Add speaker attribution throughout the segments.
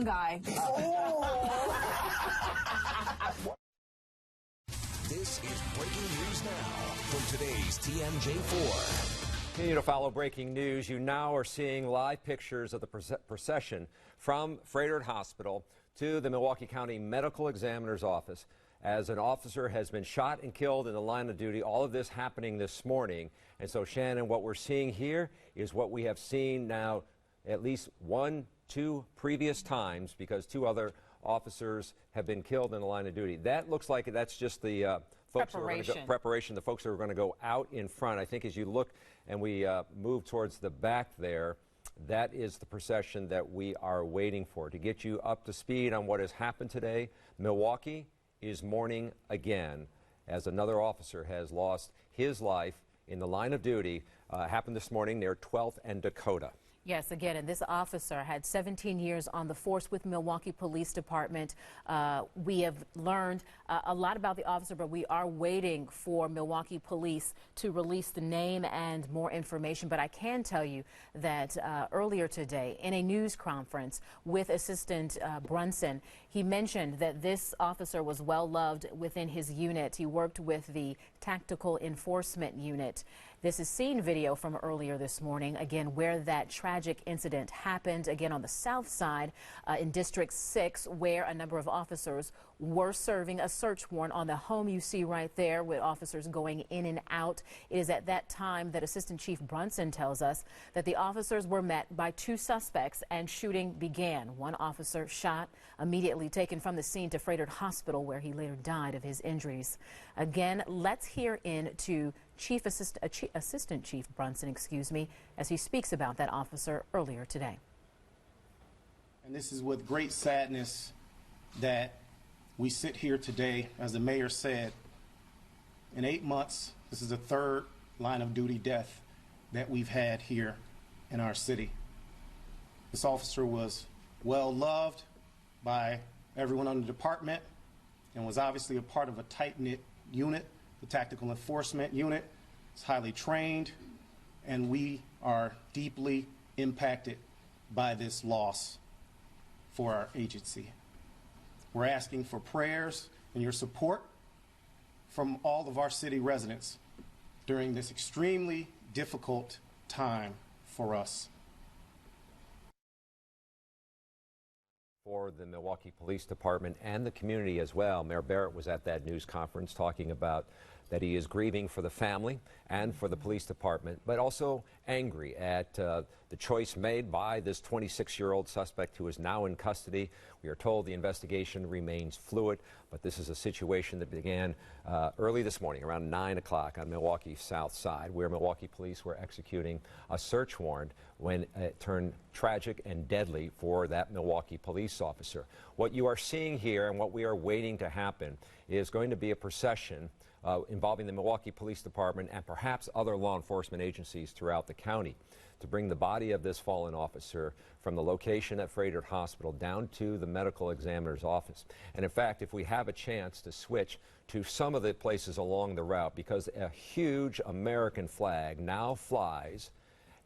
Speaker 1: brown guy.
Speaker 2: This is breaking news now from today's TMJ4.
Speaker 3: Continue to follow breaking news. You now are seeing live pictures of the procession from Frederick Hospital to the Milwaukee County Medical Examiner's office as an officer has been shot and killed in the line of duty. All of this happening this morning. And so, Shannon, what we're seeing here is what we have seen now at least 2 previous times, because 2 other officers have been killed in the line of duty. That looks like that's just the folks preparation, the folks who are going to go out in front. I think as you look and we move towards the back there, that is the procession that we are waiting for. To get you up to speed on what has happened today, Milwaukee is mourning again as another officer has lost his life in the line of duty. Happened this morning near 12th and Dakota.
Speaker 4: Yes, again, and this officer had 17 years on the force with Milwaukee Police Department. We have learned a lot about the officer, but we are waiting for Milwaukee Police to release the name and more information. But I can tell you that earlier today in a news conference with Assistant Brunson, he mentioned that this officer was well loved within his unit. He worked with the Tactical Enforcement Unit. This is scene video from earlier this morning, again, where that tragic incident happened, again, on the south side in District 6, where a number of officers were serving a search warrant on the home you see right there, with officers going in and out. It is at that time that Assistant Chief Brunson tells us that the officers were met by 2 suspects and shooting began. One officer shot, immediately taken from the scene to Frederick Hospital, where he later died of his injuries. Again, let's hear into Assistant Chief Brunson, as he speaks about that officer earlier today.
Speaker 5: And this is with great sadness that we sit here today. As the mayor said, in 8 months, this is the 3rd line of duty death that we've had here in our city. This officer was well loved by everyone in the department and was obviously a part of a tight-knit unit. The Tactical Enforcement Unit is highly trained, and we are deeply impacted by this loss for our agency. We're asking for prayers and your support from all of our city residents during this extremely difficult time for us.
Speaker 3: For the Milwaukee Police Department and the community as well. Mayor Barrett was at that news conference talking about that he is grieving for the family and for the police department, but also angry at the choice made by this 26-year-old suspect who is now in custody. We are told the investigation remains fluid, but this is a situation that began early this morning, around 9 o'clock on Milwaukee's south side, where Milwaukee police were executing a search warrant when it turned tragic and deadly for that Milwaukee police officer. What you are seeing here and what we are waiting to happen is going to be a procession involving the Milwaukee Police Department and perhaps other law enforcement agencies throughout the county to bring the body of this fallen officer from the location at Frederick Hospital down to the medical examiner's office. And in fact, if we have a chance to switch to some of the places along the route, because a huge American flag now flies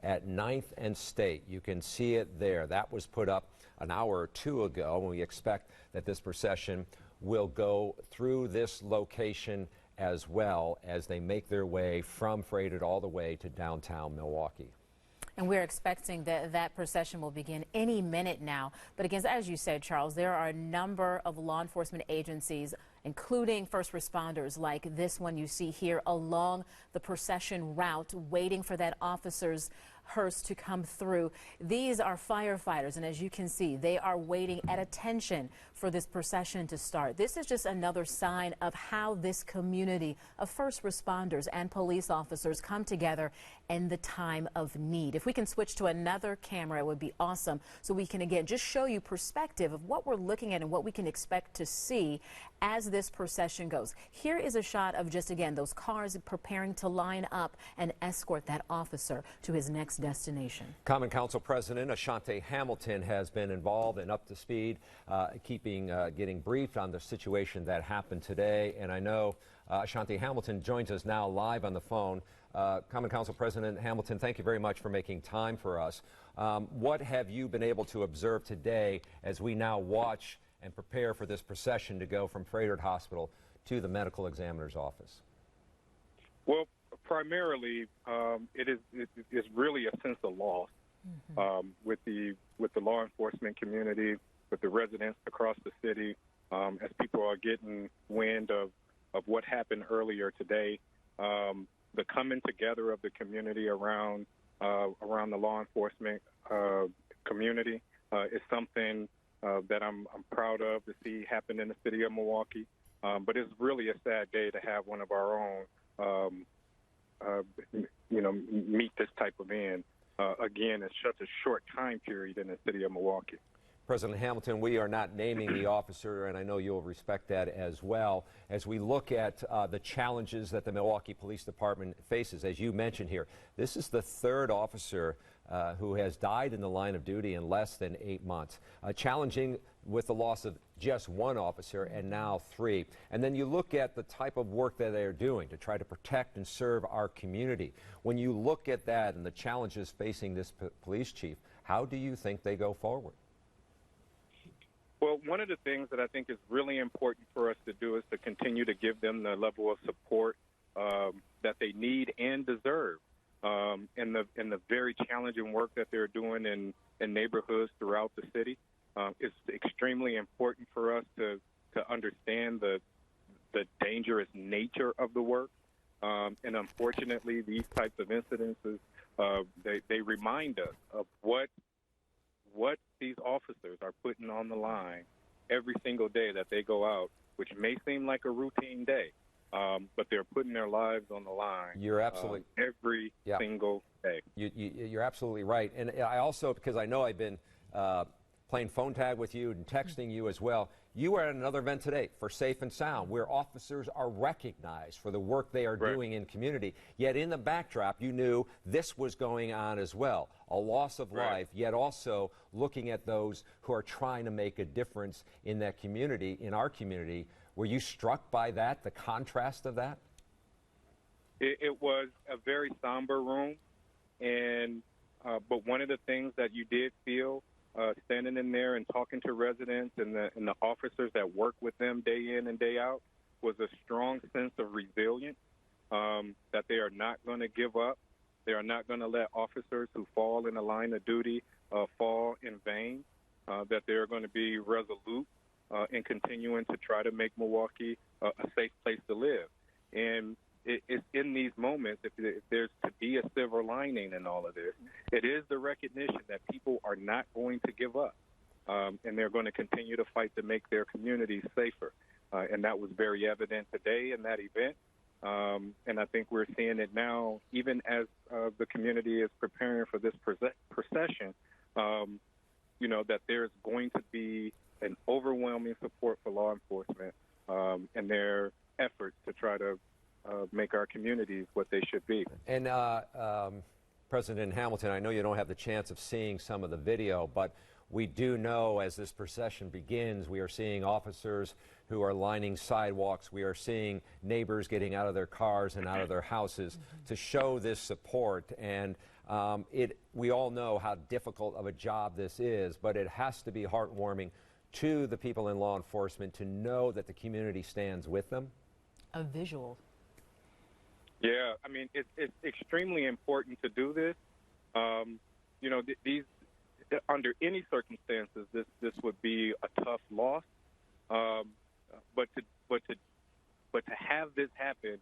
Speaker 3: at 9th and State. You can see it there. That was put up an hour or 2 ago, and we expect that this procession will go through this location as well as they make their way from Frederick all the way to downtown Milwaukee.
Speaker 4: And we're expecting that that procession will begin any minute now. But again, as you said, Charles, there are a number of law enforcement agencies, including first responders like this one you see here along the procession route, waiting for that officer's hearse to come through. These are firefighters, and as you can see, they are waiting at attention for this procession to start. This is just another sign of how this community of first responders and police officers come together in the time of need. If we can switch to another camera, it would be awesome, so we can again just show you perspective of what we're looking at and what we can expect to see as this procession goes. Here is a shot of just again those cars preparing to line up and escort that officer to his next destination.
Speaker 3: Common Council President Ashante Hamilton has been involved and up to speed, getting briefed on the situation that happened today. And I know Ashante Hamilton joins us now live on the phone. Common Council President Hamilton, thank you very much for making time for us. What have you been able to observe today as we now watch and prepare for this procession to go from Frederick Hospital to the medical examiner's office?
Speaker 1: Well, primarily, it is really a sense of loss with the law enforcement community, with the residents across the city, as people are getting wind of what happened earlier today. The coming together of the community around the law enforcement community is something that I'm proud of to see happen in the city of Milwaukee. But it's really a sad day to have one of our own, meet this type of end. Again, it's such a short time period in the city of Milwaukee.
Speaker 3: President Hamilton, we are not naming the officer, and I know you'll respect that as well. As we look at the challenges that the Milwaukee Police Department faces, as you mentioned here, this is the third officer who has died in the line of duty in less than 8 months. Challenging with the loss of just one officer and now 3. And then you look at the type of work that they're doing to try to protect and serve our community. When you look at that and the challenges facing this police chief, how do you think they go forward?
Speaker 1: Well, one of the things that I think is really important for us to do is to continue to give them the level of support that they need and deserve in the very challenging work that they're doing in neighborhoods throughout the city. It's extremely important for us to understand the dangerous nature of the work. And unfortunately, these types of incidences, they remind us of what these officers are putting on the line every single day that they go out, which may seem like a routine day, but they're putting their lives on the line.
Speaker 3: You're absolutely
Speaker 1: every single day.
Speaker 3: You're absolutely right. And I also, because I know I've been playing phone tag with you and texting you as well, you were at another event today for Safe and Sound, where officers are recognized for the work they are doing in community. Yet in the backdrop, you knew this was going on as well, a loss of life, yet also looking at those who are trying to make a difference in that community, in our community. Were you struck by that, the contrast of that?
Speaker 1: It was a very somber room, and but one of the things that you did feel standing in there and talking to residents and the officers that work with them day in and day out was a strong sense of resilience, that they are not going to give up. They are not going to let officers who fall in the line of duty fall in vain, that they are going to be resolute in continuing to try to make Milwaukee a safe place to live. And it's in these moments, if there's to be a silver lining in all of this, it is the recognition that people are not going to give up, and they're going to continue to fight to make their communities safer. And that was very evident today in that event. And I think we're seeing it now, even as the community is preparing for this procession, that there's going to be an overwhelming support for law enforcement and their efforts to try to make our communities what they should be.
Speaker 3: And President Hamilton, I know you don't have the chance of seeing some of the video, but we do know as this procession begins, we are seeing officers who are lining sidewalks. We are seeing neighbors getting out of their cars and out of their houses to show this support. And we all know how difficult of a job this is, but it has to be heartwarming to the people in law enforcement to know that the community stands with them.
Speaker 4: A visual.
Speaker 1: Yeah, I mean, it's extremely important to do this. These under any circumstances, this would be a tough loss. But to have this happen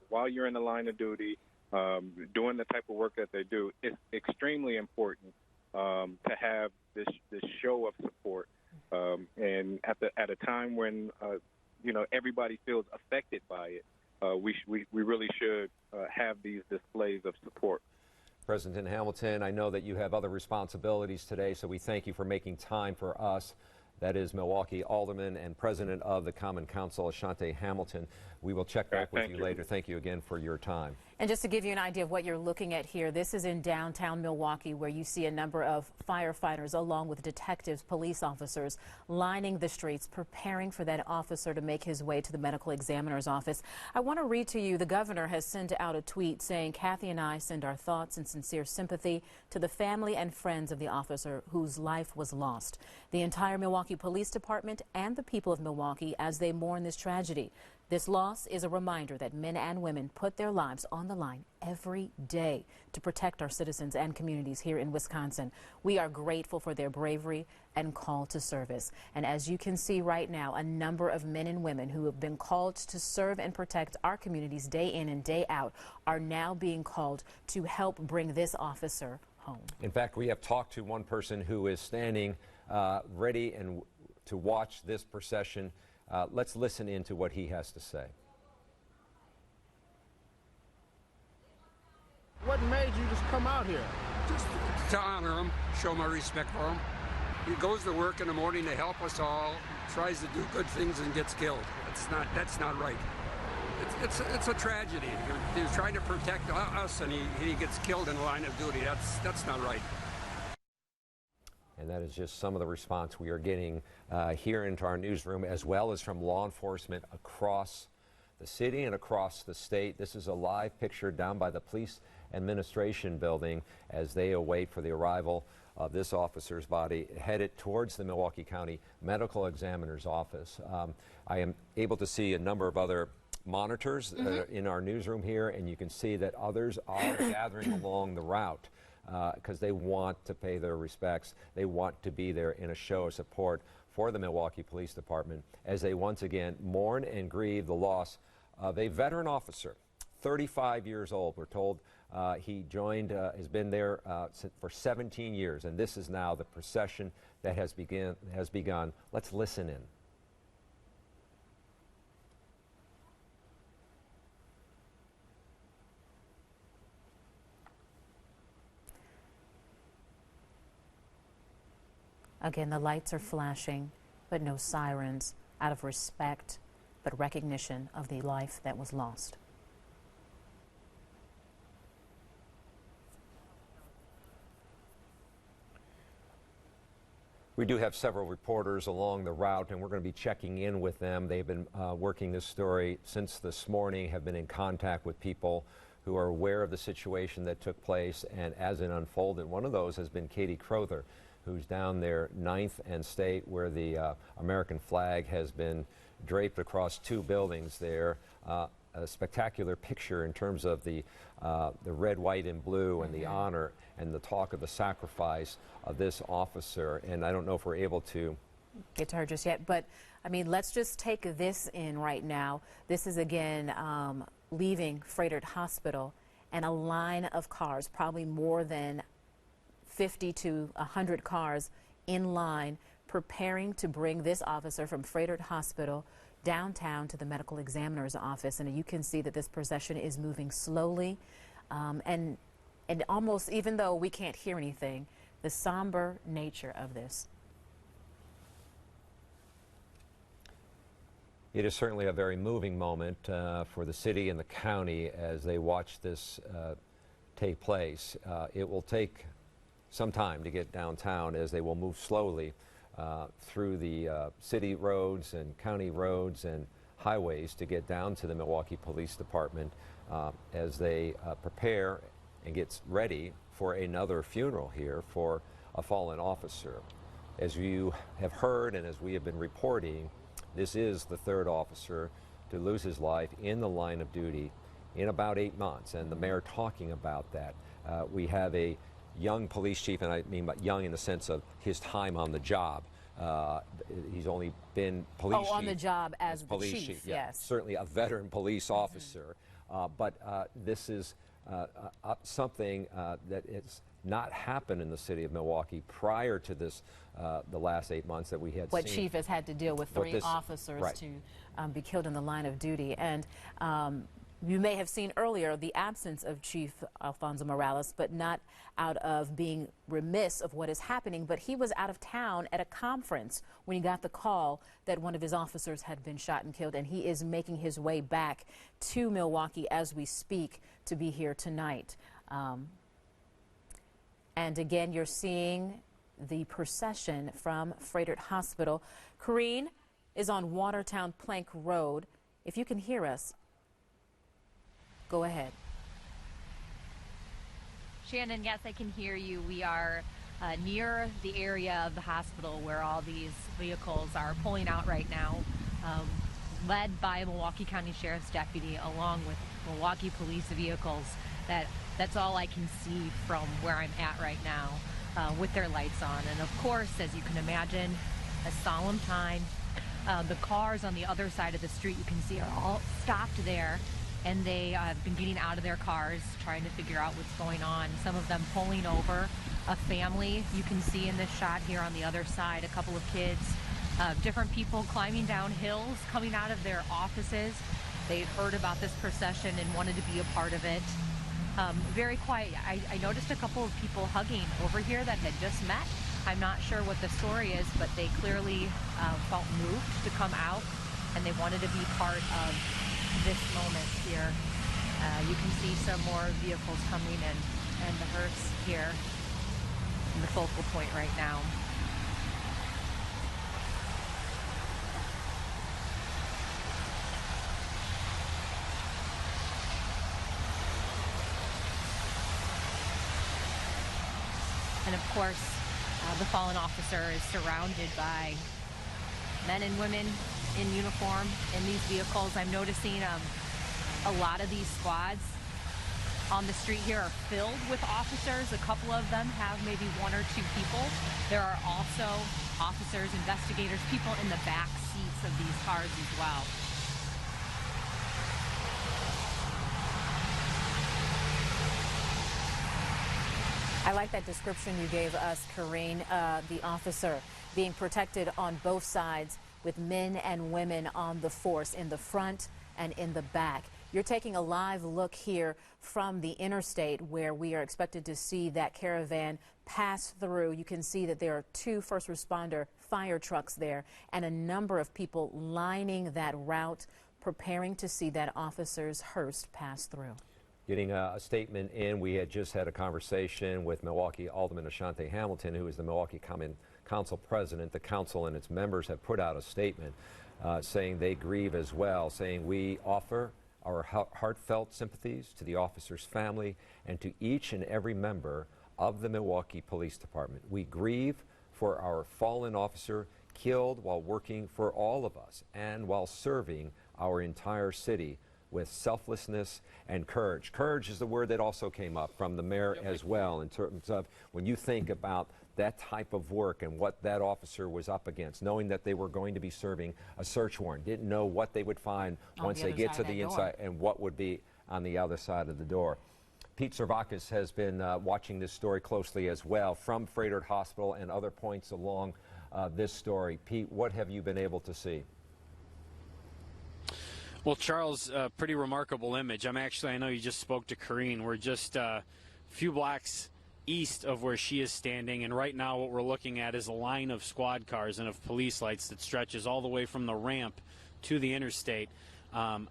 Speaker 1: while you're in the line of duty, doing the type of work that they do, it's extremely important to have this show of support. And at a time when everybody feels affected by it, we really should have these displays of support.
Speaker 3: President Hamilton, I know that you have other responsibilities today, so we thank you for making time for us. That is Milwaukee Alderman and President of the Common Council, Ashante Hamilton. We will check back with you later. Thank you again for your time.
Speaker 4: And just to give you an idea of what you're looking at here, this is in downtown Milwaukee, where you see a number of firefighters along with detectives, police officers lining the streets, preparing for that officer to make his way to the medical examiner's office. I want to read to you, the governor has sent out a tweet saying, "Kathy and I send our thoughts and sincere sympathy to the family and friends of the officer whose life was lost, the entire Milwaukee Police Department and the people of Milwaukee as they mourn this tragedy. This loss is a reminder that men and women put their lives on the line every day to protect our citizens and communities here in Wisconsin. We are grateful for their bravery and call to service." And as you can see right now, a number of men and women who have been called to serve and protect our communities day in and day out are now being called to help bring this officer home.
Speaker 3: In fact, we have talked to one person who is standing ready and to watch this procession. Let's listen into what he has to say.
Speaker 6: What made you just come out here?
Speaker 7: Just to honor him, show my respect for him. He goes to work in the morning to help us all, tries to do good things and gets killed. That's not right. It's a tragedy. He was trying to protect us and he gets killed in the line of duty. That's not right.
Speaker 3: And that is just some of the response we are getting here into our newsroom, as well as from law enforcement across the city and across the state. This is a live picture down by the police administration building as they await for the arrival of this officer's body headed towards the Milwaukee County Medical Examiner's office. I am able to see a number of other monitors in our newsroom here, and you can see that others are gathering along the route because they want to pay their respects. They want to be there in a show of support for the Milwaukee Police Department as they once again mourn and grieve the loss of a veteran officer, 35 years old. We're told he joined, has been there for 17 years, and this is now the procession that has begun. Let's listen in.
Speaker 4: Again, the lights are flashing, but no sirens, out of respect, but recognition of the life that was lost.
Speaker 3: We do have several reporters along the route, and we're going to be checking in with them. They've been working this story since this morning, have been in contact with people who are aware of the situation that took place, and as it unfolded, one of those has been Katie Crowther, who's down there 9th and State, where the American flag has been draped across two buildings there. A spectacular picture in terms of the red, white, and blue, and the honor and the talk of the sacrifice of this officer. And I don't know if we're able to
Speaker 4: get to her just yet, but I mean, let's just take this in right now. This is again leaving Frederick Hospital, and a line of cars, probably more than 50 to 100 cars in line, preparing to bring this officer from Frederick Hospital downtown to the medical examiner's office. And you can see that this procession is moving slowly, and almost, even though we can't hear anything, the somber nature of this.
Speaker 3: It is certainly a very moving moment for the city and the county as they watch this take place. It will take some time to get downtown, as they will move slowly through the city roads and county roads and highways to get down to the Milwaukee Police Department as they prepare and get ready for another funeral here for a fallen officer. As you have heard and as we have been reporting, this is the third officer to lose his life in the line of duty in about 8 months, and the mayor talking about that. We have a young police chief, and I mean by young in the sense of his time on the job. He's only been police chief.
Speaker 4: On the job as the
Speaker 3: police
Speaker 4: chief,
Speaker 3: yeah,
Speaker 4: yes.
Speaker 3: Certainly a veteran police officer. But this is something that has not happened in the city of Milwaukee prior to this, the last 8 months that we had
Speaker 4: What
Speaker 3: seen.
Speaker 4: chief has had to deal with three officers
Speaker 3: right.
Speaker 4: to be killed in the line of duty. And You may have seen earlier the absence of Chief Alfonso Morales, but not out of being remiss of what is happening, but he was out of town at a conference when he got the call that one of his officers had been shot and killed, and he is making his way back to Milwaukee as we speak to be here tonight. And again, you're seeing the procession from Frederick Hospital. Kareen is on Watertown Plank Road. If you can hear us, go ahead.
Speaker 8: Shannon, yes, I can hear you. We are near the area of the hospital where all these vehicles are pulling out right now, led by a Milwaukee County Sheriff's deputy along with Milwaukee police vehicles. That's all I can see from where I'm at right now with their lights on. And of course, as you can imagine, a solemn time. The cars on the other side of the street you can see are all stopped there, and they have been getting out of their cars trying to figure out what's going on. Some of them pulling over a family you can see in this shot here on the other side, a couple of kids, different people climbing down hills, coming out of their offices. They'd heard about this procession and wanted to be a part of it. Very quiet. I noticed a couple of people hugging over here that had just met. I'm not sure what the story is, but they clearly felt moved to come out, and they wanted to be part of this moment here. You can see some more vehicles coming in, and the hearse here in the focal point right now. And of course, the fallen officer is surrounded by men and women in uniform in these vehicles. I'm noticing a lot of these squads on the street here are filled with officers. A couple of them have maybe one or two people. There are also officers, investigators, people in the back seats of these cars as well.
Speaker 4: I like that description you gave us, Kareen, the officer being protected on both sides with men and women on the force in the front and in the back. You're taking a live look here from the interstate where we are expected to see that caravan pass through. You can see that there are 2 first responder fire trucks there and a number of people lining that route, preparing to see that officer's hearse pass through.
Speaker 3: Getting a statement in, we had just had a conversation with Milwaukee Alderman Ashante Hamilton, who is the Milwaukee Common Council president. The council and its members have put out a statement saying they grieve as well, saying we offer our heartfelt sympathies to the officer's family and to each and every member of the Milwaukee Police Department. We grieve for our fallen officer killed while working for all of us and while serving our entire city with selflessness and courage. Courage is the word that also came up from the mayor as well, in terms of when you think about that type of work and what that officer was up against, knowing that they were going to be serving a search warrant, didn't know what they would find once they get to the inside and what would be on the other side of the door. Pete Servakis has been watching this story closely as well from Frederick Hospital and other points along this story. Pete, what have you been able to see?
Speaker 9: Well, Charles, pretty remarkable image. I know you just spoke to Kareen. We're just a few blocks east of where she is standing, and right now what we're looking at is a line of squad cars and of police lights that stretches all the way from the ramp to the interstate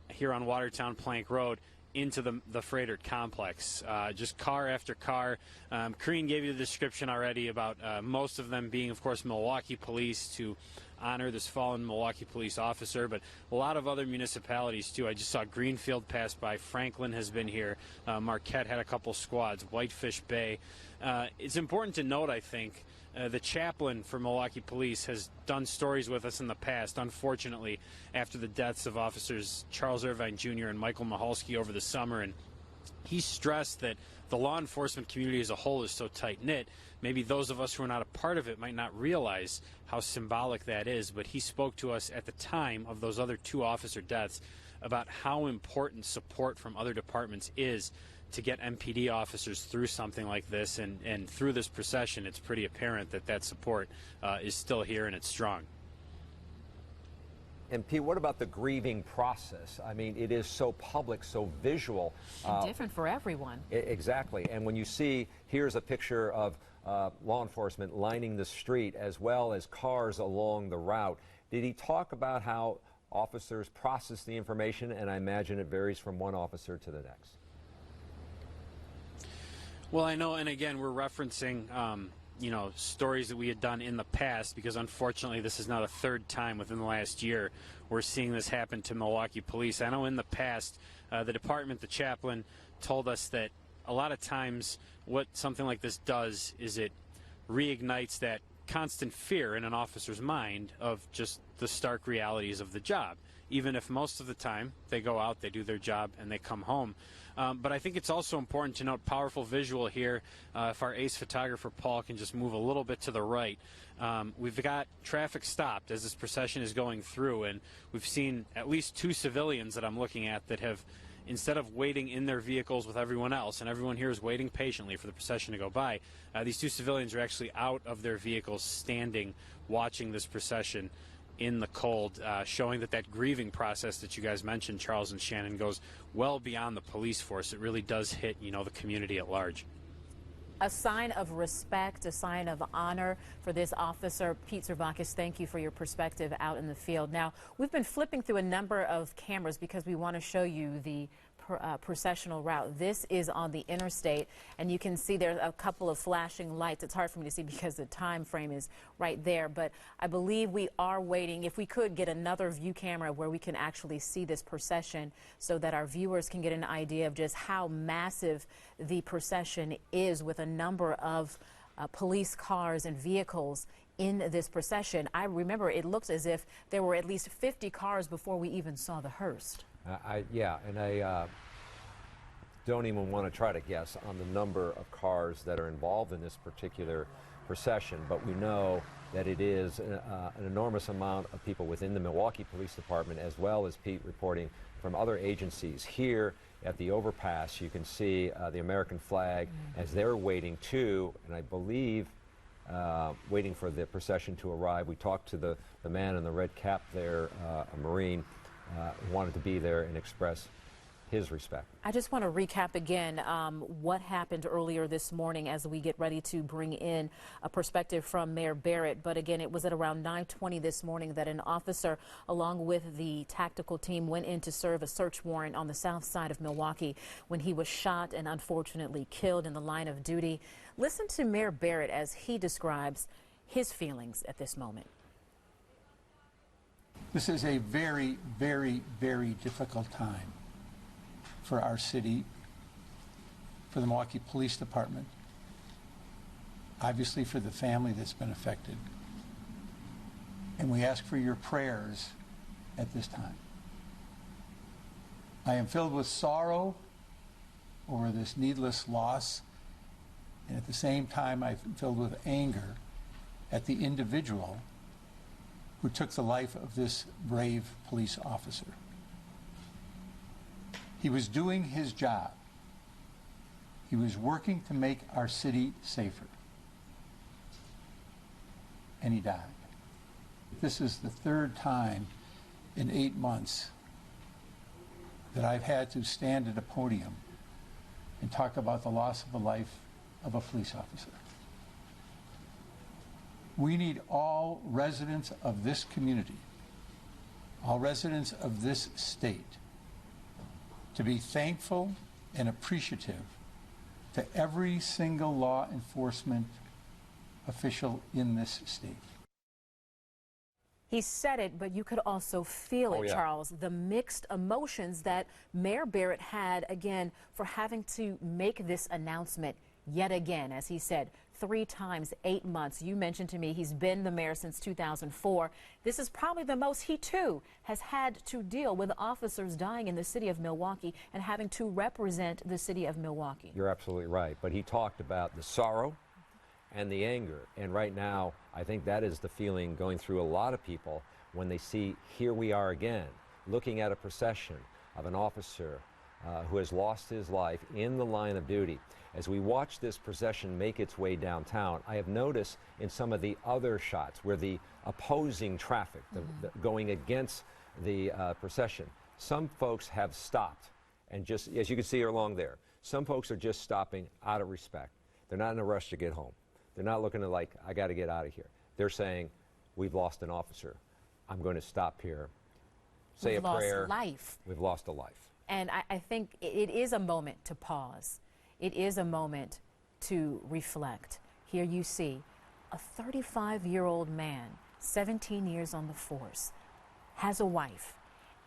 Speaker 9: here on Watertown Plank Road into the Frederick complex. Just car after car. Kareen gave you the description already about most of them being, of course, Milwaukee police to honor this fallen Milwaukee police officer, but a lot of other municipalities too. I just saw Greenfield pass by. Franklin has been here. Marquette had a couple squads. Whitefish Bay. It's important to note, I think, the chaplain for Milwaukee Police has done stories with us in the past, unfortunately, after the deaths of officers Charles Irvine Jr. and Michael Mahalski over the summer, and he stressed that the law enforcement community as a whole is so tight-knit. Maybe those of us who are not a part of it might not realize how symbolic that is, but he spoke to us at the time of those other 2 officer deaths about how important support from other departments is to get MPD officers through something like this, and through this procession it's pretty apparent that that support is still here and it's strong.
Speaker 3: And Pete, what about the grieving process? I mean, it is so public, so visual.
Speaker 4: And different for everyone.
Speaker 3: Exactly. And when you see, here's a picture of law enforcement lining the street as well as cars along the route. Did he talk about how officers process the information? And I imagine it varies from one officer to the next.
Speaker 9: Well, I know, and again, we're referencing, you know, stories that we had done in the past, because unfortunately this is now the third time within the last year we're seeing this happen to Milwaukee police. I know in the past the department, the chaplain, told us that a lot of times what something like this does is it reignites that constant fear in an officer's mind of just the stark realities of the job. Even if most of the time they go out, they do their job, and they come home. But I think it's also important to note powerful visual here. If our ace photographer, Paul, can just move a little bit to the right. We've got traffic stopped as this procession is going through, and we've seen at least 2 civilians that I'm looking at that have, instead of waiting in their vehicles with everyone else, and everyone here is waiting patiently for the procession to go by, these 2 civilians are actually out of their vehicles, standing, watching this procession in the cold, showing that that grieving process that you guys mentioned, Charles and Shannon, goes well beyond the police force. It really does hit, you know, the community at large.
Speaker 4: A sign of respect, a sign of honor for this officer. Pete Zervakis, thank you for your perspective out in the field. Now, we've been flipping through a number of cameras because we want to show you the processional route. This is on the interstate, and you can see there's a couple of flashing lights. It's hard for me to see because the time frame is right there, but I believe we are waiting. If we could get another view camera where we can actually see this procession so that our viewers can get an idea of just how massive the procession is, with a number of police cars and vehicles in this procession. I remember it looks as if there were at least 50 cars before we even saw the hearse.
Speaker 3: Yeah, and I don't even want to try to guess on the number of cars that are involved in this particular procession, but we know that it is an enormous amount of people within the Milwaukee Police Department, as well as Pete reporting from other agencies. Here at the overpass, you can see the American flag as they're waiting too, and I believe waiting for the procession to arrive. We talked to the man in the red cap there, a Marine, who wanted to be there and express his respect.
Speaker 4: I just want to recap again what happened earlier this morning as we get ready to bring in a perspective from Mayor Barrett. But again, it was at around 9:20 this morning that an officer, along with the tactical team, went in to serve a search warrant on the south side of Milwaukee when he was shot and unfortunately killed in the line of duty. Listen to Mayor Barrett as he describes his feelings at this moment.
Speaker 10: This is a very, very, very difficult time for our city, for the Milwaukee Police Department, obviously for the family that's been affected. And we ask for your prayers at this time. I am filled with sorrow over this needless loss, and at the same time I'm filled with anger at the individual who took the life of this brave police officer. He was doing his job. He was working to make our city safer. And he died. This is the 3rd time in 8 months that I've had to stand at a podium and talk about the loss of the life of a police officer. We need all residents of this community, all residents of this state, to be thankful and appreciative to every single law enforcement official in this state.
Speaker 4: He said it, but you could also feel it, Charles, the mixed emotions that Mayor Barrett had, again, for having to make this announcement yet again, as he said, 3 times, 8 months. You mentioned to me he's been the mayor since 2004. This is probably the most he, too, has had to deal with officers dying in the city of Milwaukee and having to represent the city of Milwaukee.
Speaker 3: You're absolutely right. But he talked about the sorrow and the anger. And right now, I think that is the feeling going through a lot of people when they see, here we are again, looking at a procession of an officer who has lost his life in the line of duty. As we watch this procession make its way downtown, I have noticed in some of the other shots where the opposing traffic, going against the procession. Some folks have stopped, and just as you can see along there, some folks are just stopping out of respect. They're not in a rush to get home. They're not looking at like, I got to get out of here. They're saying, we've lost an officer. I'm going to stop here, say a prayer.
Speaker 4: We've lost life.
Speaker 3: We've lost a life.
Speaker 4: And I think it is a moment to pause. It is a moment to reflect. Here you see a 35-year-old man, 17 years on the force, has a wife,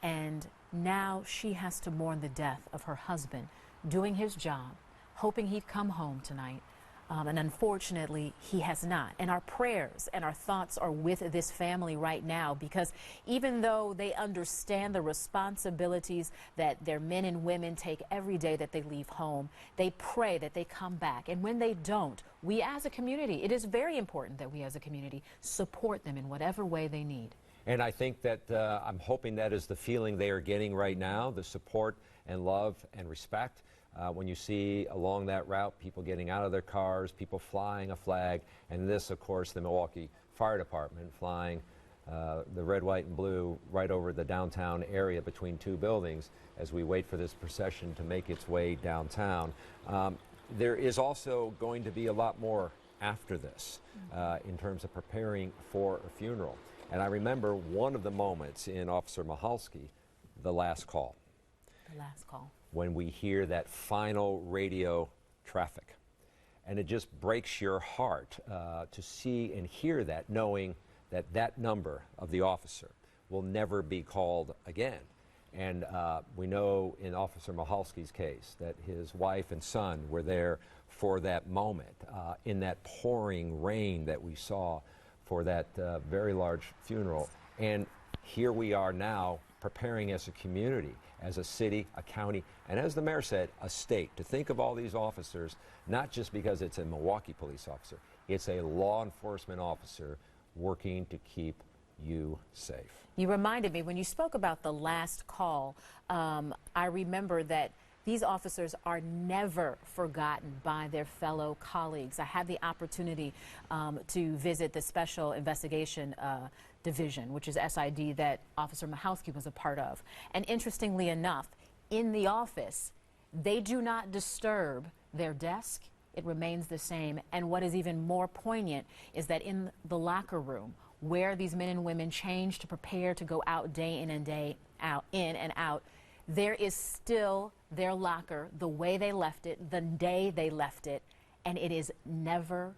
Speaker 4: and now she has to mourn the death of her husband, doing his job, hoping he'd come home tonight. And unfortunately, he has not. And our prayers and our thoughts are with this family right now, because even though they understand the responsibilities that their men and women take every day that they leave home, they pray that they come back. And when they don't, we as a community, it is very important that we as a community support them in whatever way they need.
Speaker 3: And I think that I'm hoping that is the feeling they are getting right now, the support and love and respect. When you see along that route people getting out of their cars, people flying a flag, and this, of course, the Milwaukee Fire Department flying the red, white, and blue right over the downtown area between two buildings as we wait for this procession to make its way downtown. There is also going to be a lot more after this in terms of preparing for a funeral. And I remember one of the moments in Officer Michalski, the last call.
Speaker 4: The last call.
Speaker 3: When we hear that final radio traffic. And it just breaks your heart to see and hear that, knowing that that number of the officer will never be called again. And we know in Officer Michalski's case that his wife and son were there for that moment, in that pouring rain that we saw for that very large funeral. And here we are now preparing as a community, as a city, a county, and as the mayor said, a state, to think of all these officers, not just because it's a Milwaukee police officer, it's a law enforcement officer working to keep you safe.
Speaker 4: You reminded me, when you spoke about the last call, I remember that these officers are never forgotten by their fellow colleagues. I had the opportunity to visit the Special Investigation Division, which is SID, that Officer Michalski was a part of. And interestingly enough, in the office, they do not disturb their desk. It remains the same. And what is even more poignant is that in the locker room, where these men and women change to prepare to go out day in and day out, there is still their locker the way they left it, the day they left it, and it is never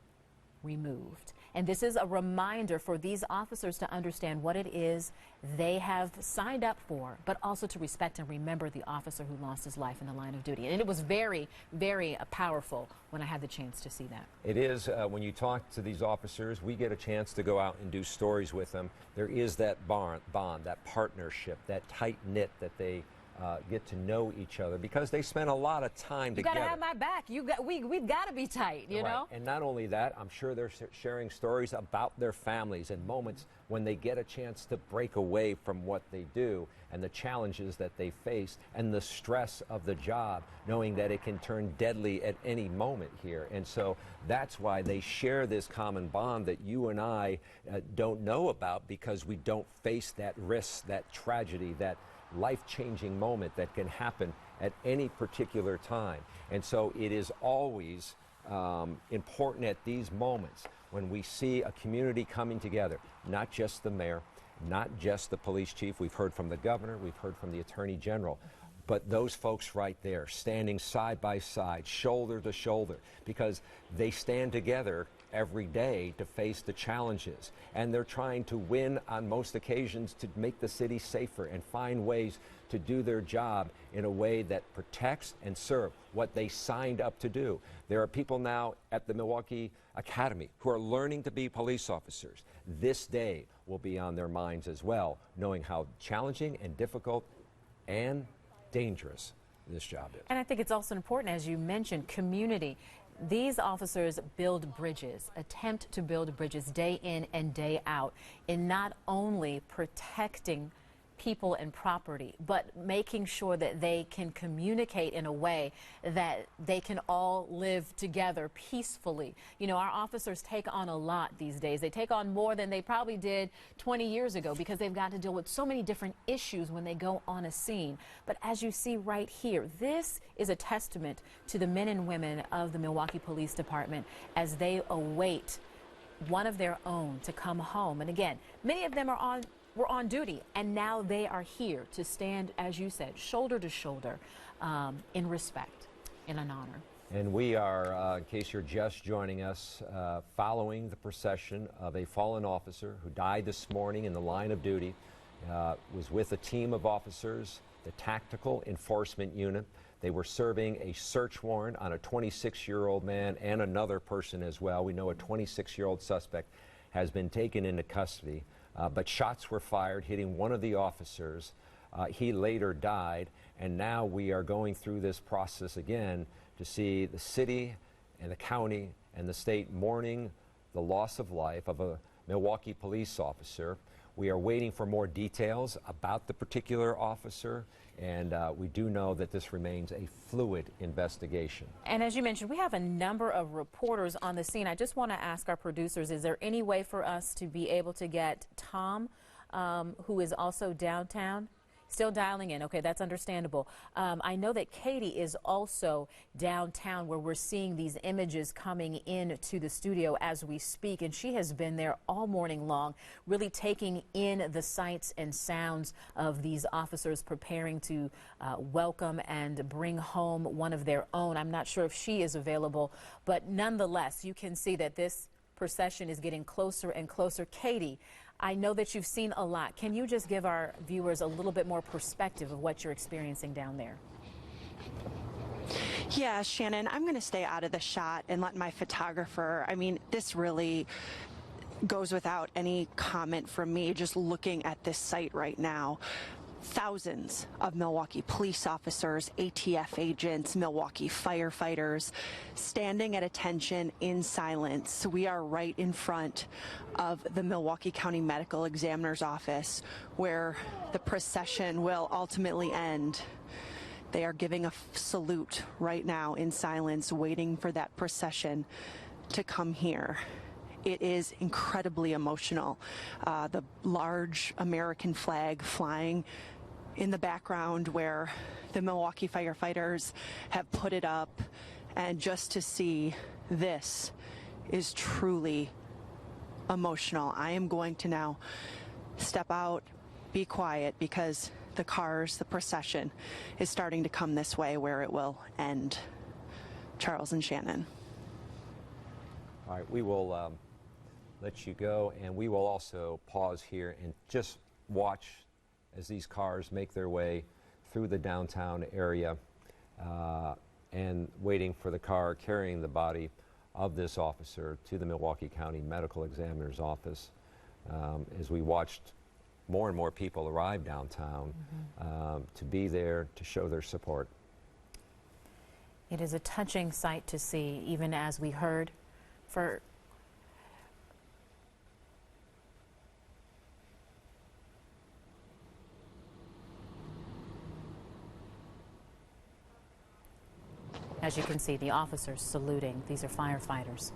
Speaker 4: removed. And this is a reminder for these officers to understand what it is they have signed up for, but also to respect and remember the officer who lost his life in the line of duty. And it was very, very powerful when I had the chance to see that.
Speaker 3: It is. When you talk to these officers, we get a chance to go out and do stories with them. There is that bond, that partnership, that tight-knit that they get to know each other, because they spend a lot of time together.
Speaker 4: You got to have my back. We've got to be tight, you know?
Speaker 3: And not only that, I'm sure they're sharing stories about their families and moments when they get a chance to break away from what they do and the challenges that they face and the stress of the job, knowing that it can turn deadly at any moment here. And so that's why they share this common bond that you and I don't know about, because we don't face that risk, that tragedy, that life-changing moment that can happen at any particular time. And so it is always important at these moments when we see a community coming together, not just the mayor, not just the police chief. We've heard from the governor, we've heard from the attorney general, but those folks right there standing side by side, shoulder to shoulder, because they stand together every day to face the challenges, and they're trying to win on most occasions to make the city safer and find ways to do their job in a way that protects and serves what they signed up to do. There are people now at the Milwaukee Academy who are learning to be police officers. This day will be on their minds as well, knowing how challenging and difficult and dangerous this job is.
Speaker 4: And I think it's also important, as you mentioned, community. These officers build bridges, attempt to build bridges day in and day out, in not only protecting people and property, but making sure that they can communicate in a way that they can all live together peacefully. You know, our officers take on a lot these days. They take on more than they probably did 20 years ago because they've got to deal with so many different issues when they go on a scene. But as you see right here, this is a testament to the men and women of the Milwaukee Police Department as they await one of their own to come home. And again, many of them were on duty, and now they are here to stand, as you said, shoulder to shoulder, in respect, in an honor. And we are, in case you're just joining us, following the procession of a fallen officer who died this morning in the line of duty, was with a team of officers, the Tactical Enforcement Unit. They were serving a search warrant on a 26-year-old man and another person as well. We know a 26-year-old suspect has been taken into custody. But shots were fired, hitting one of the officers. He later died, and now we are going through this process again to see the city and the county and the state mourning the loss of life of a Milwaukee police officer. We are waiting for more details about the particular officer, and we do know that this remains a fluid investigation. And as you mentioned, we have a number of reporters on the scene. I just want to ask our producers, is there any way for us to be able to get Tom, who is also downtown? Still dialing in. Okay, that's understandable. I know that Katie is also downtown where we're seeing these images coming in to the studio as we speak, and she has been there all morning long, really taking in the sights and sounds of these officers preparing to welcome and bring home one of their own. I'm not sure if she is available, but nonetheless, you can see that this procession is getting closer and closer. Katie, I know that you've seen a lot. Can you just give our viewers a little bit more perspective of what you're experiencing down there?
Speaker 11: Yeah, Shannon, I'm going to stay out of the shot and let my photographer, I mean, this really goes without any comment from me just looking at this site right now. Thousands of Milwaukee police officers, ATF agents, Milwaukee firefighters standing at attention in silence. We are right in front of the Milwaukee County Medical Examiner's office where the procession will ultimately end. They are giving a salute right now in silence, waiting for that procession to come here. It is incredibly emotional. The large American flag flying in the background where the Milwaukee firefighters have put it up, and just to see this is truly emotional. I am going to now step out, be quiet, because the cars, the procession is starting to come this way where it will end. Charles and Shannon.
Speaker 3: All right, we will let you go, and we will also pause here and just watch as these cars make their way through the downtown area and waiting for the car carrying the body of this officer to the Milwaukee County Medical Examiner's office. As we watched more and more people arrive downtown to be there to show their support.
Speaker 4: It is a touching sight to see, even as we heard for as you can see, the officers saluting. These are firefighters.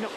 Speaker 11: No.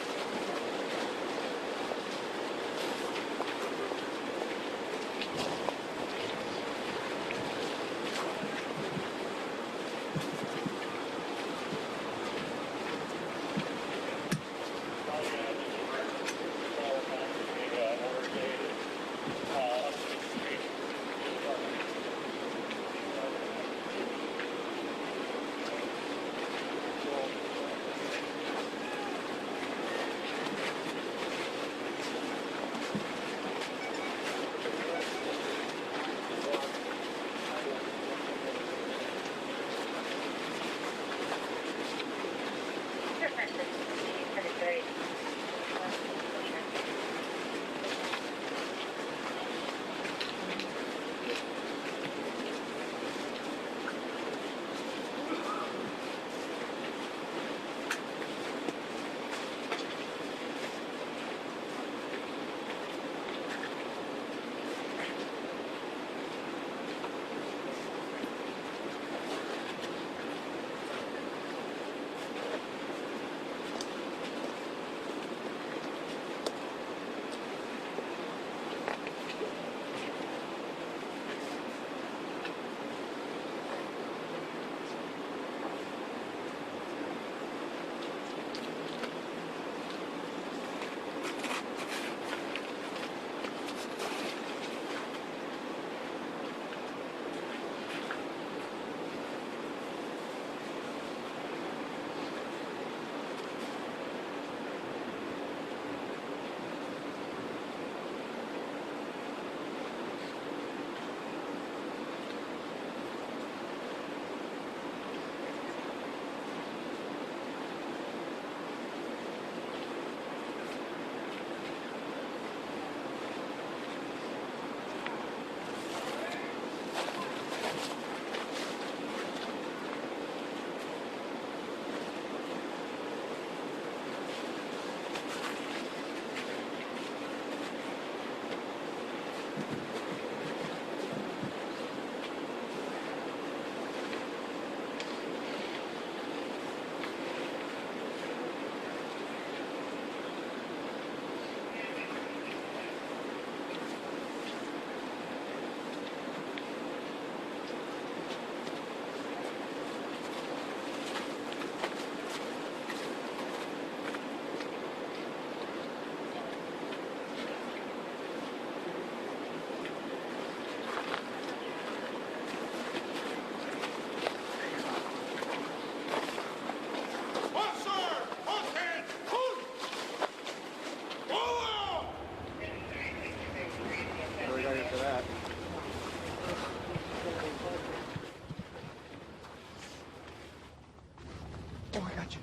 Speaker 6: Oh, I got you.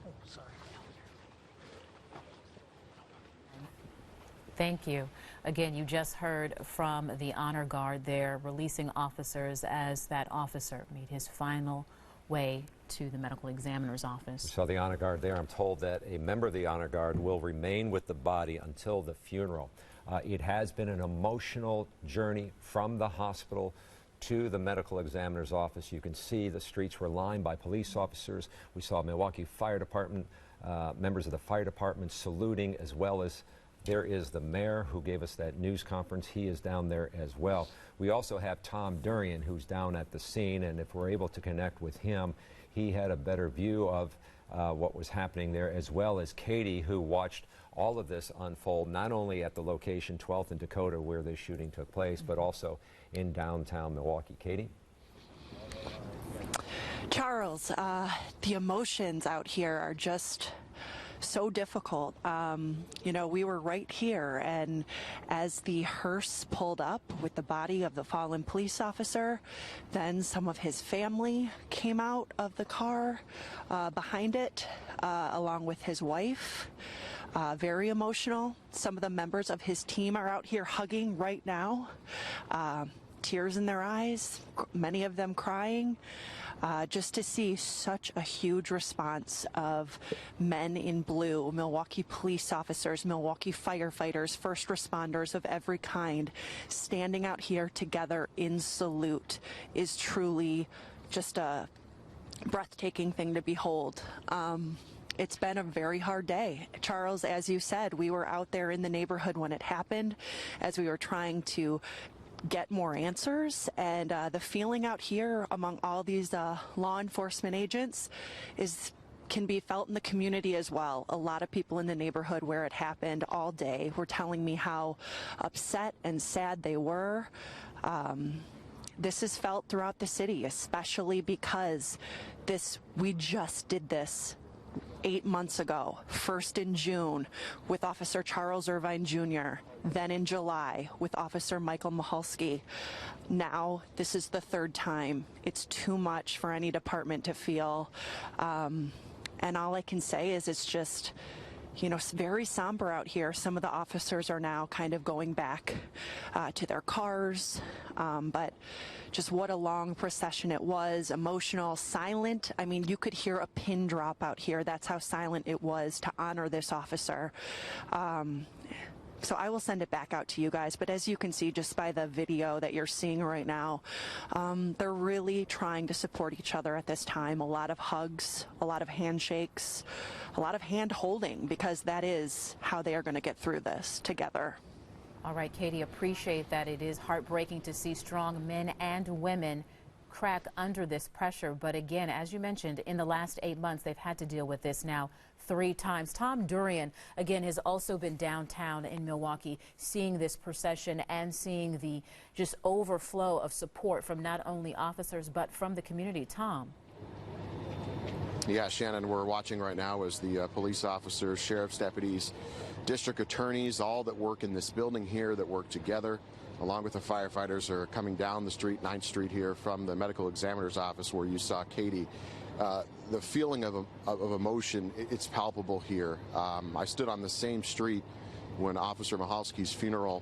Speaker 6: Oh, sorry.
Speaker 4: Thank you. Again, you just heard from the honor guard there releasing officers as that officer made his final way to the medical examiner's office.
Speaker 3: We saw the honor guard there. I'm told that a member of the honor guard will remain with the body until the funeral. It has been an emotional journey from the hospital to the medical examiner's office. You can see the streets were lined by police officers. We saw Milwaukee Fire Department, members of the fire department saluting, as well as there is the mayor who gave us that news conference. He is down there as well. We also have Tom Durian, who's down at the scene, and if we're able to connect with him, he had a better view of what was happening there, as well as Katie, who watched all of this unfold, not only at the location 12th and Dakota where this shooting took place, but also in downtown Milwaukee. Katie?
Speaker 11: Charles, the emotions out here are just so difficult. You know, we were right here, and as the hearse pulled up with the body of the fallen police officer, then some of his family came out of the car behind it, along with his wife. Very emotional. Some of the members of his team are out here hugging right now. Tears in their eyes, many of them crying. Just to see such a huge response of men in blue, Milwaukee police officers, Milwaukee firefighters, first responders of every kind, standing out here together in salute is truly just a breathtaking thing to behold. it's been a very hard day. Charles, as you said, we were out there in the neighborhood when it happened as we were trying to get more answers, and the feeling out here among all these law enforcement agents can be felt in the community as well. A lot of people in the neighborhood where it happened all day were telling me how upset and sad they were. This is felt throughout the city, especially because we just did this 8 months ago, first in June with Officer Charles Irvine Jr., then in July with Officer Michael Michalski. Now this is the third time. It's too much for any department to feel. And all I can say is it's just, it's very somber out here. Some of the officers are now kind of going back to their cars, but just what a long procession it was, emotional, silent. I mean, you could hear a pin drop out here. That's how silent it was to honor this officer. So I will send it back out to you guys, but as you can see just by the video that you're seeing right now, they're really trying to support each other at this time. A lot of hugs, a lot of handshakes, a lot of hand holding, because that is how they are going to get through this together.
Speaker 4: All right, Katie, appreciate that. It is heartbreaking to see strong men and women crack under this pressure. But again, as you mentioned, in the last 8 months, they've had to deal with this now 3 times. Tom Durian, again, has also been downtown in Milwaukee, seeing this procession and seeing the just overflow of support from not only officers, but from the community. Tom.
Speaker 12: Yeah, Shannon, we're watching right now as the police officers, sheriff's deputies, district attorneys, all that work in this building here that work together, along with the firefighters, are coming down the street, 9th Street here, from the medical examiner's office where you saw Katie. The feeling of emotion, it's palpable here. I stood on the same street when Officer Michalski's funeral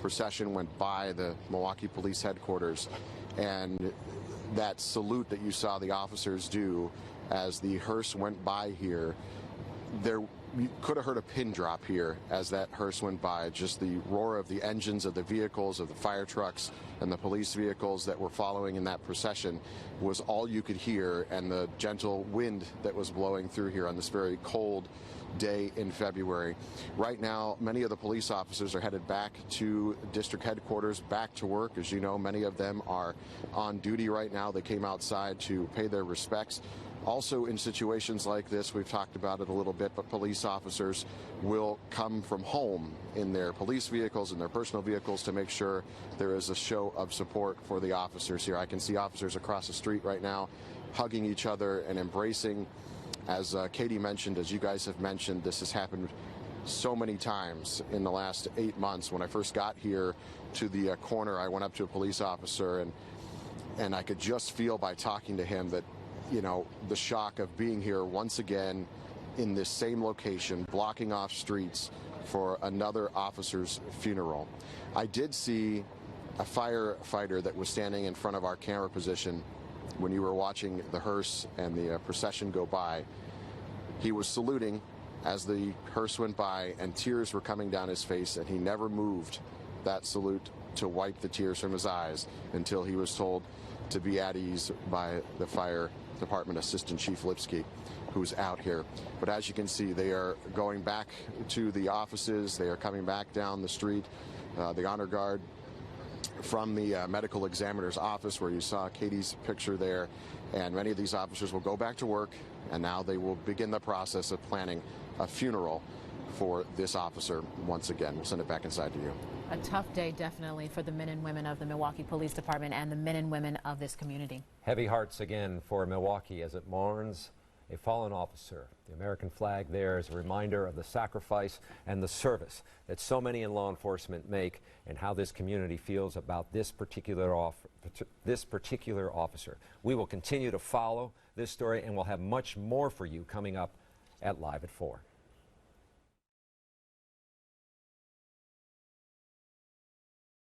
Speaker 12: procession went by the Milwaukee Police Headquarters, and that salute that you saw the officers do as the hearse went by here, you could have heard a pin drop here as that hearse went by. Just the roar of the engines of the vehicles, of the fire trucks and the police vehicles that were following in that procession was all you could hear, and the gentle wind that was blowing through here on this very cold day in February. Right now, many of the police officers are headed back to district headquarters, back to work. As you know, many of them are on duty right now. They came outside to pay their respects. Also, in situations like this, we've talked about it a little bit, but police officers will come from home in their police vehicles and their personal vehicles to make sure there is a show of support for the officers here. I can see officers across the street right now hugging each other and embracing. As Katie mentioned, as you guys have mentioned, this has happened so many times in the last 8 months. When I first got here to the corner, I went up to a police officer, and I could just feel by talking to him that, the shock of being here once again in this same location, blocking off streets for another officer's funeral. I did see a firefighter that was standing in front of our camera position when you were watching the hearse and the procession go by. He was saluting as the hearse went by, and tears were coming down his face, and he never moved that salute to wipe the tears from his eyes until he was told to be at ease by the fire department assistant chief Lipsky, who's out here. But as you can see, they are going back to the offices. They are coming back down the street. The honor guard from the medical examiner's office, where you saw Katie's picture there, and many of these officers will go back to work, and now they will begin the process of planning a funeral for this officer once again. We'll send it back inside to you.
Speaker 4: A tough day, definitely, for the men and women of the Milwaukee Police Department and the men and women of this community.
Speaker 3: Heavy hearts again for Milwaukee as it mourns a fallen officer. The American flag there is a reminder of the sacrifice and the service that so many in law enforcement make, and how this community feels about this particular officer. We will continue to follow this story, and we'll have much more for you coming up at Live at 4.